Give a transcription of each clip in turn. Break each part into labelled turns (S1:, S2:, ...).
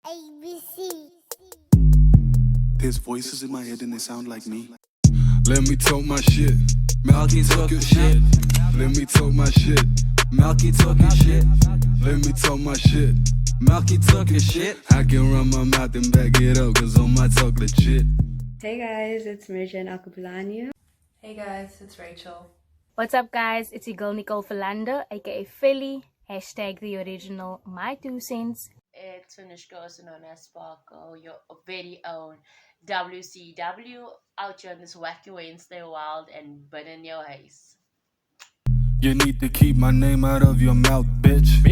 S1: ABC.
S2: There's voices in my head and they sound like me. Let me talk my shit. Melky talk your shit. Let me talk my shit. Melky talk your shit. Let me talk my shit. Melky talk your shit. I can run my mouth and back it up, cause on my talk legit.
S3: Hey guys, it's Maryjane Alkebulan here.
S4: Hey guys, it's Rae Chil.
S5: What's up guys, it's your girl Nicole Philander, aka Philly, hashtag the original, my 2 cents.
S6: It's Vernushka, also known as Sparkle, your very own WCW, out here on this wacky Wednesday wild and bin in your huis.
S2: You need to keep my name out of your mouth, bitch.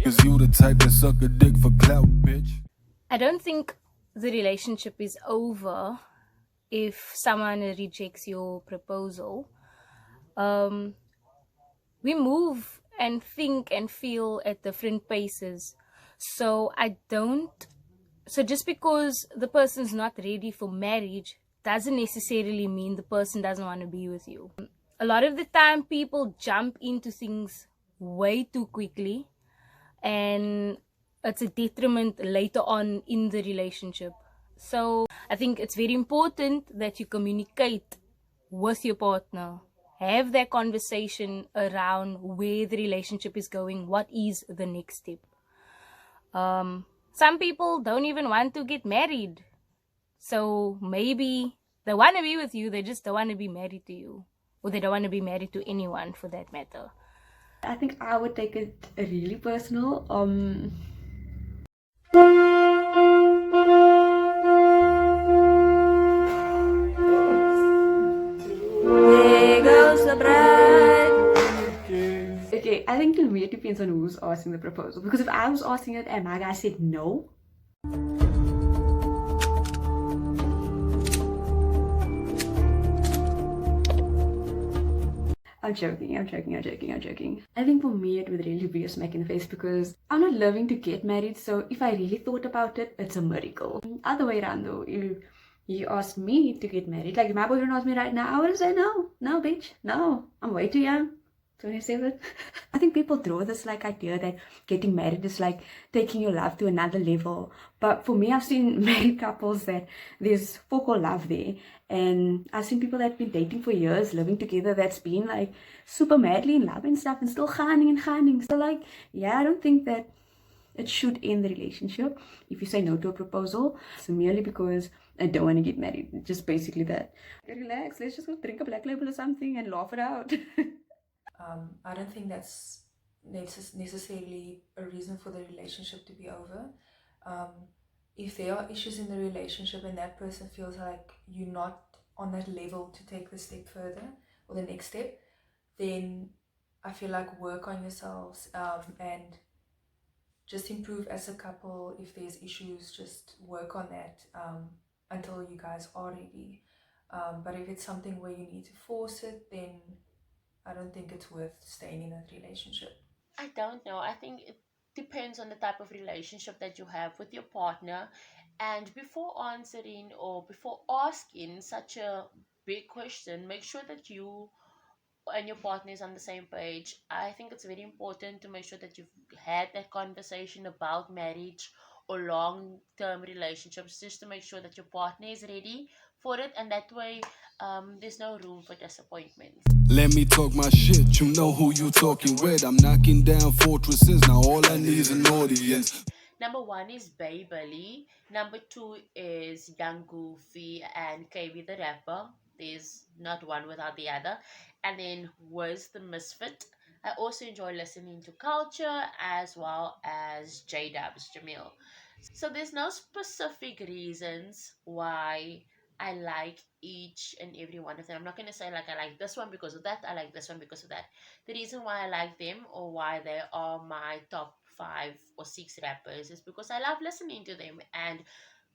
S2: Cause you the type that suck a dick for clout, bitch.
S5: I don't think the relationship is over if someone rejects your proposal. We move and think and feel at different paces. So just because the person's not ready for marriage doesn't necessarily mean the person doesn't want to be with you. A lot of the time people jump into things way too quickly and it's a detriment later on in the relationship. So I think it's very important that you communicate with your partner. Have that conversation around where the relationship is going. What is the next step? Some people don't even want to get married. So maybe they want to be with you, they just don't want to be married to you. Or they don't want to be married to anyone for that matter.
S3: I think I would take it really personal. There goes the bride. Okay, I think to me it depends on who's asking the proposal. Because if I was asking it and my guy said no, I'm joking. I think for me it would really be a smack in the face because I'm not living to get married, so if I really thought about it, it's a miracle. Other way around though, if you asked me to get married, like if my boyfriend asked me right now, I would say no, bitch, no, I'm way too young. 27. I think people draw this like idea that getting married is like taking your love to another level. But for me, I've seen married couples that there's focal love there. And I've seen people that have been dating for years, living together, that's been like super madly in love and stuff and still gaan. So like, yeah, I don't think that it should end the relationship if you say no to a proposal. So merely because I don't want to get married. Just basically that. Relax, let's just go drink a black label or something and laugh it out.
S4: I don't think that's necessarily a reason for the relationship to be over. If there are issues in the relationship and that person feels like you're not on that level to take the step further or the next step, then I feel like work on yourselves and just improve as a couple. If there's issues, just work on that until you guys are ready. But if it's something where you need to force it, then I don't think it's worth staying in that relationship.
S6: I don't know. I think it depends on the type of relationship that you have with your partner. And before answering or before asking such a big question, make sure that you and your partner is on the same page. I think it's very important to make sure that you've had that conversation about marriage or long-term relationships, just to make sure that your partner is ready for it, and that way there's no room for disappointment.
S2: Let me talk my shit, you know who you talking with. I'm knocking down fortresses, now all I need is an audience.
S6: Number 1 is Baby. Number 2 is Young Goofy and KB the rapper. There's not one without the other. And then WIS the Misfit. I also enjoy listening to Culture as well as J-Dubs, Jamil. So there's no specific reasons why I like each and every one of them. I'm not going to say like I like this one because of that, I like this one because of that. The reason why I like them or why they are my top 5 or 6 rappers is because I love listening to them, and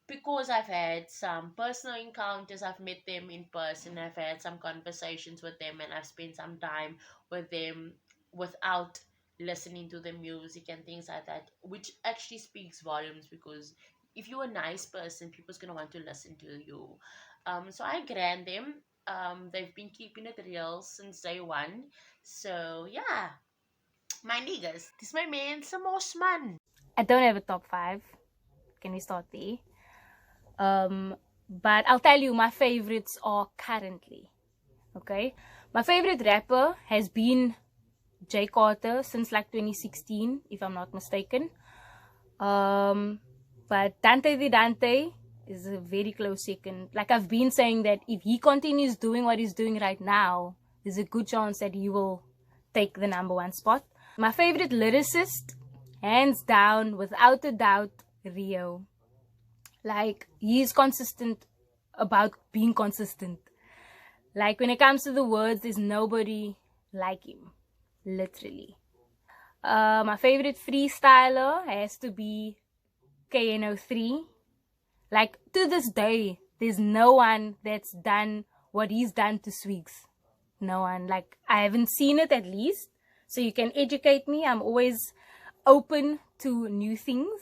S6: because I've had some personal encounters, I've met them in person, I've had some conversations with them, and I've spent some time with them without listening to the music and things like that, which actually speaks volumes, because if you're a nice person, people's gonna want to listen to you. So I grant them. They've been keeping it real since day one. So yeah, my niggas, this my man, some more man.
S5: I don't have a top 5. Can we start there? But I'll tell you, my favorites are currently. Okay, my favorite rapper has been Jay Carter since like 2016, if I'm not mistaken. But Dante the Dante is a very close second. Like I've been saying that if he continues doing what he's doing right now, there's a good chance that he will take the #1 spot. My favorite lyricist, hands down, without a doubt, Rio. Like, he's consistent about being consistent. Like, when it comes to the words, there's nobody like him. Literally. My favorite freestyler has to be KNO3. Like, to this day, there's no one that's done what he's done to Sweeks. No one. Like, I haven't seen it at least. So you can educate me. I'm always open to new things.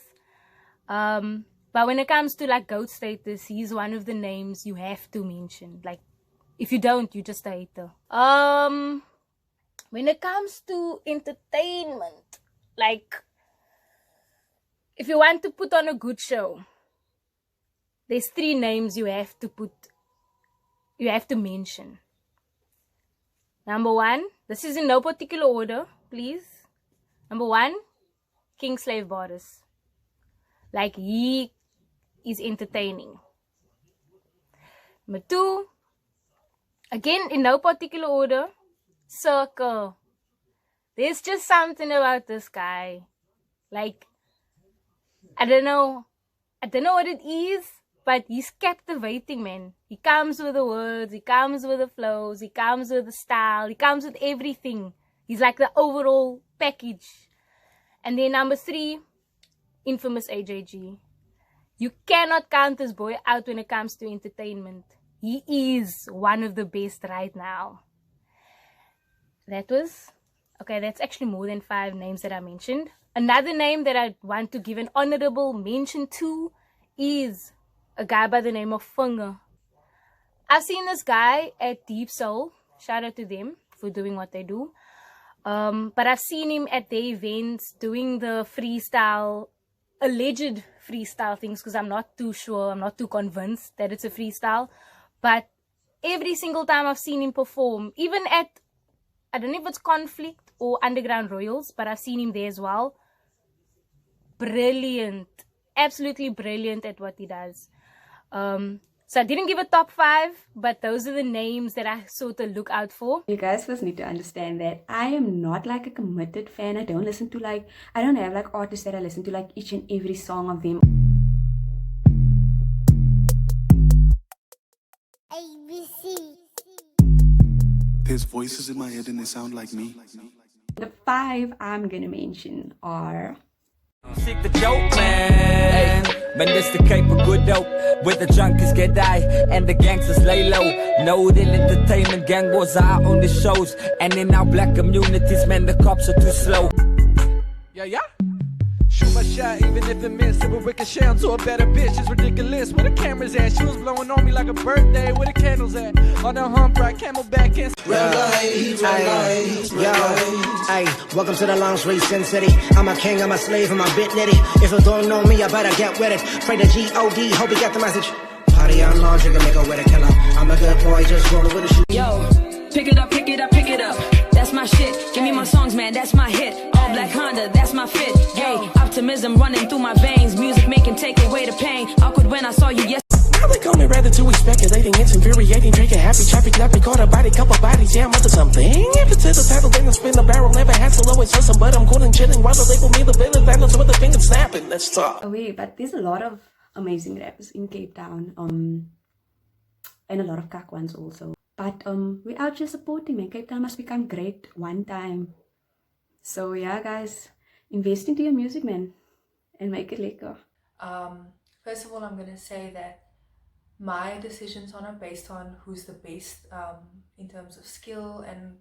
S5: But when it comes to like GOAT status, he's one of the names you have to mention. Like, if you don't, you're just a hater. When it comes to entertainment, like, if you want to put on a good show, there's 3 names you have to mention. #1, this is in no particular order, please. #1, King Slave Boris. Like, he is entertaining. #2, again in no particular order, Circle. There's just something about this guy. Like, I don't know what it is, but he's captivating, man. He comes with the words, he comes with the flows, he comes with the style, he comes with everything. He's like the overall package. And then #3, infamous AJG. You cannot count this boy out when it comes to entertainment. He is one of the best right now. That's actually more than 5 names that I mentioned. Another name that I want to give an honorable mention to is a guy by the name of Funga. I've seen this guy at Deep Soul. Shout out to them for doing what they do. But I've seen him at their events doing the freestyle, alleged freestyle things, because I'm not too sure, I'm not too convinced that it's a freestyle. But every single time I've seen him perform, even at, I don't know if it's Conflict or Underground Royals, but I've seen him there as well. Brilliant. Absolutely brilliant at what he does. So I didn't give a top 5, but those are the names that I sort of look out for.
S3: You guys first need to understand that I am not like a committed fan. I don't have like artists that I listen to like each and every song of them.
S2: ABC. There's voices in my head and they sound like me.
S3: The 5 I'm gonna mention are...
S1: Seek the dope, man. Man, this the Cape of good dope, where the junkies get high and the gangsters lay low. No, in entertainment, gang wars are on the shows, and in our black communities, man, the cops are too slow.
S7: Yeah. Shoot my shot, even if it meant it would ricochet onto a better bitch. It's ridiculous. Where the cameras at? She was blowing on me like a birthday. Where the candles at? On the hump right, camelback and
S8: Hey, welcome to the Long Sin City. I'm a king, I'm a slave, I'm a bit nitty. If you don't know me, I better get with it. Pray the G-O-D, hope you get the message. Party on launch, you can make a with a killer. I'm a good boy, just rolling with a shoe.
S9: Yo, pick it up, pick it up, pick it up. That's my shit. Give me my songs, man, that's my hit. All black Honda, that's my fit. Yay, optimism running through my veins. Music making take away the pain. Awkward when I saw you yesterday.
S10: Now they call me rather too speculating. It's infuriating. Drinking happy, choppy, clappy, caught a body, couple bodies. Yeah, I'm up to something. If it's to the title, then I spin the barrel. Never had to always listen, but I'm cool and chilling. While they label me the villain, that knows what the fingers snapping. Let's talk.
S3: Oh wait, but there's a lot of amazing rappers in Cape Town. And a lot of cack ones also. But we're out here supporting, man. Cape Town must become great one time. So yeah, guys, invest into your music, man, and make it lekker.
S4: First of all, I'm gonna say that my decisions are not based on who's the best in terms of skill and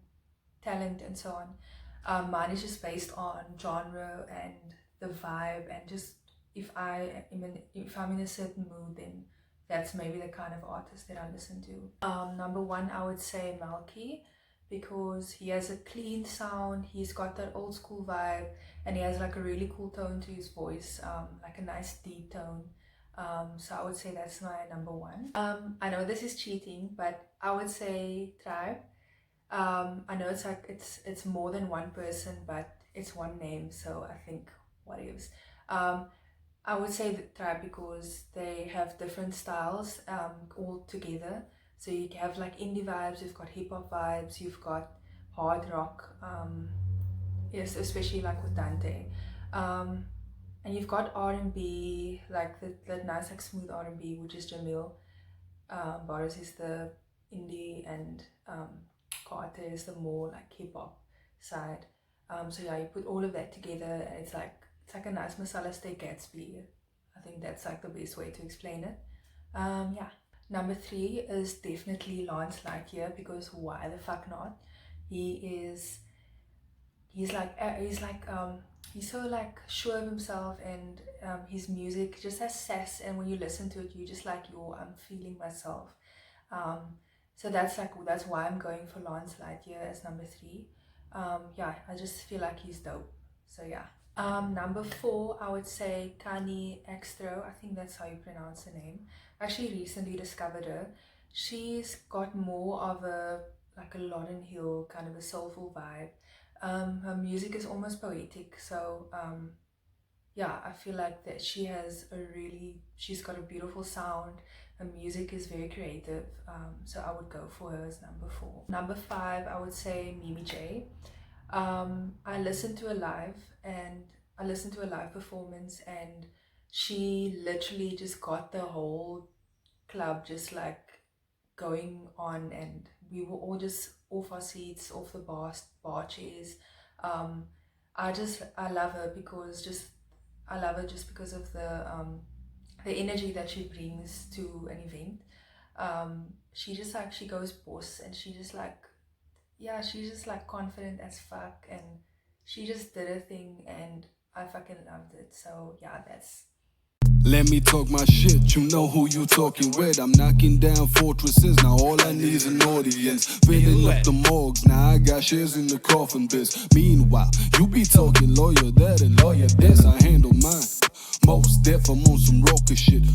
S4: talent and so on. Mine is just based on genre and the vibe, and just if I'm in a certain mood, then that's maybe the kind of artist that I listen to. #1, I would say Melky, because he has a clean sound, he's got that old school vibe, and he has like a really cool tone to his voice, like a nice deep tone. So I would say that's my number one. I know this is cheating, but I would say Tribe. I know it's like it's more than one person, but it's one name, so I think what ifs. I would say the Tribe because they have different styles all together. So you have like indie vibes, you've got hip hop vibes, you've got hard rock, yes, especially like with Dante, and you've got R&B, like that nice like smooth R&B, which is Jamil. Boris is the indie, and Carter is the more like hip hop side. So yeah, you put all of that together, and it's like a nice masala steak Gatsby. I think that's like the best way to explain it. Yeah. Number 3 is definitely Lance Lightyear, because why the fuck not? He's so like sure of himself, and his music just has sass, and when you listen to it, you just like, yo, I'm feeling myself. So that's why I'm going for Lance Lightyear as number 3. Yeah, I just feel like he's dope. So yeah. Number 4, I would say Kani Extro. I think that's how you pronounce her name. I actually recently discovered her. She's got more of a Lauryn Hill kind of a soulful vibe. Her music is almost poetic, so yeah, I feel like that she's got a beautiful sound. Her music is very creative, so I would go for her as number 4. Number 5, I would say Maryjane. I listened to a live performance, and she literally just got the whole club just like going on, and we were all just off our seats, off the bar chairs. I love her just because of the energy that she brings to an event. She goes boss, and she's just like confident as fuck, and she just did her thing, and I fucking loved it. So yeah, that's.
S2: Let me talk my shit, you know who you talking with. I'm knocking down fortresses, now all I need is an audience. Filling up the morgues, now I got shares in the coffin biz. Meanwhile, you be talking lawyer that and lawyer this. I handle mine, most deaf, I'm on some rocker shit.